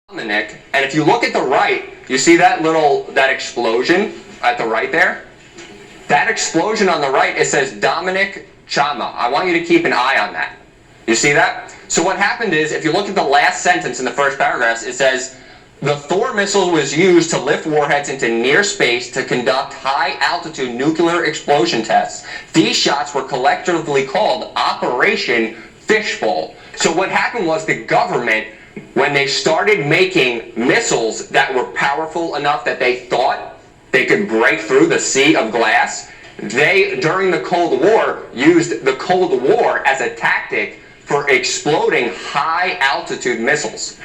Dominic, and if you look at the right, you see that explosion at the right there? That explosion on the right, it says Dominic Chama. I want you to keep an eye on that. You see that? So what happened is, if you look at the last sentence in the first paragraph, it says, the Thor missile was used to lift warheads into near space to conduct high-altitude nuclear explosion tests. These shots were collectively called Operation Fishbowl. So what happened was the government, when they started making missiles that were powerful enough that they thought they could break through the sea of glass, they, during the Cold War, used the Cold War as a tactic for exploding high-altitude missiles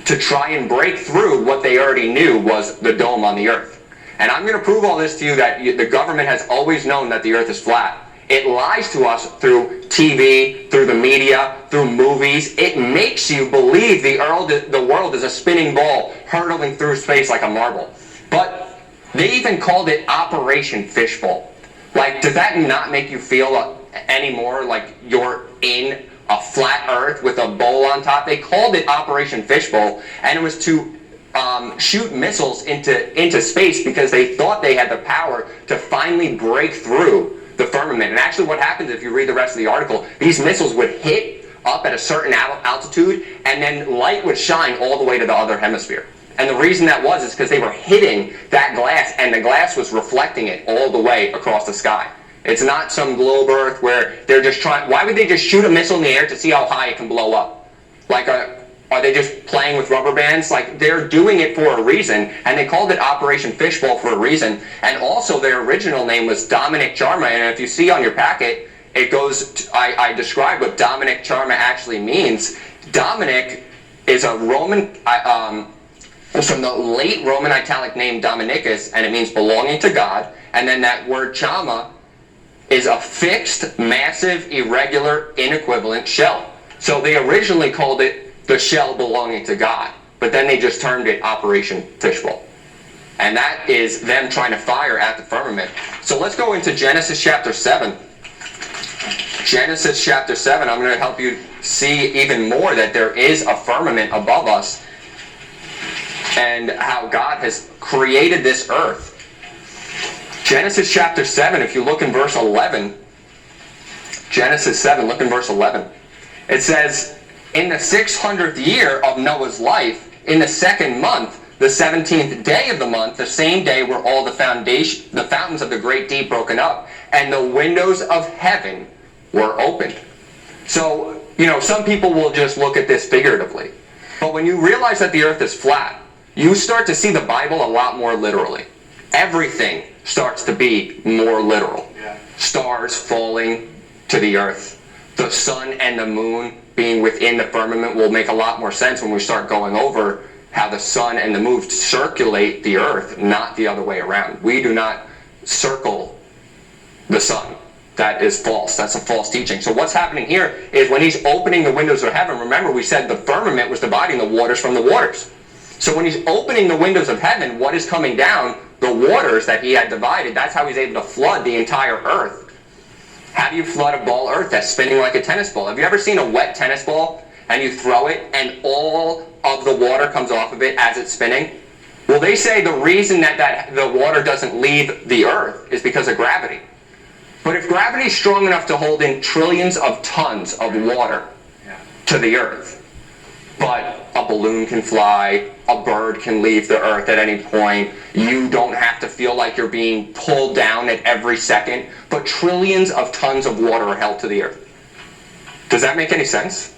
to try and break through what they already knew was the dome on the Earth. And I'm going to prove all this to you that the government has always known that the Earth is flat. It lies to us through TV, through the media, through movies. It makes you believe the world is a spinning ball hurtling through space like a marble. But they even called it Operation Fishbowl. Like, does that not make you feel anymore like you're in a flat Earth with a bowl on top? They called it Operation Fishbowl, and it was to shoot missiles into space because they thought they had the power to finally break through the firmament. And actually what happens, if you read the rest of the article, these missiles would hit up at a certain altitude, and then light would shine all the way to the other hemisphere. And the reason that was is because they were hitting that glass, and the glass was reflecting it all the way across the sky. It's not some globe Earth where they're just trying. Why would they just shoot a missile in the air to see how high it can blow up? Like, are they just playing with rubber bands? Like, they're doing it for a reason, and they called it Operation Fishbowl for a reason. And also, their original name was Dominic Chama, and if you see on your packet, it goes, I describe what Dominic Chama actually means. Dominic is a Roman, it's from the late Roman Italic name Dominicus, and it means belonging to God. And then that word Chama is a fixed, massive, irregular, inequivalent shell. So they originally called it the shell belonging to God, but then they just termed it Operation Fishbowl. And that is them trying to fire at the firmament. So let's go into Genesis chapter 7. Genesis chapter 7, I'm going to help you see even more that there is a firmament above us and how God has created this earth. Genesis chapter 7, if you look in verse 11, Genesis 7, look in verse 11. It says, in the 600th year of Noah's life, in the 2nd month, the 17th day of the month, the same day were all the fountains of the great deep broken up, and the windows of heaven were opened. So, some people will just look at this figuratively. But when you realize that the earth is flat, you start to see the Bible a lot more literally. Everything starts to be more literal. Yeah. Stars falling to the earth, the sun and the moon being within the firmament will make a lot more sense when we start going over how the sun and the moon circulate the earth, not the other way around. We do not circle the sun. That is false. That's a false teaching. So what's happening here is when he's opening the windows of heaven, remember we said the firmament was dividing the waters from the waters. So when he's opening the windows of heaven, what is coming down? The waters that he had divided. That's how he's able to flood the entire earth. How do you flood a ball earth that's spinning like a tennis ball? Have you ever seen a wet tennis ball and you throw it and all of the water comes off of it as it's spinning? Well, they say the reason that the water doesn't leave the earth is because of gravity. But if gravity is strong enough to hold in trillions of tons of water to the earth, but a balloon can fly, a bird can leave the earth at any point, you don't have to feel like you're being pulled down at every second, but trillions of tons of water are held to the earth. Does that make any sense?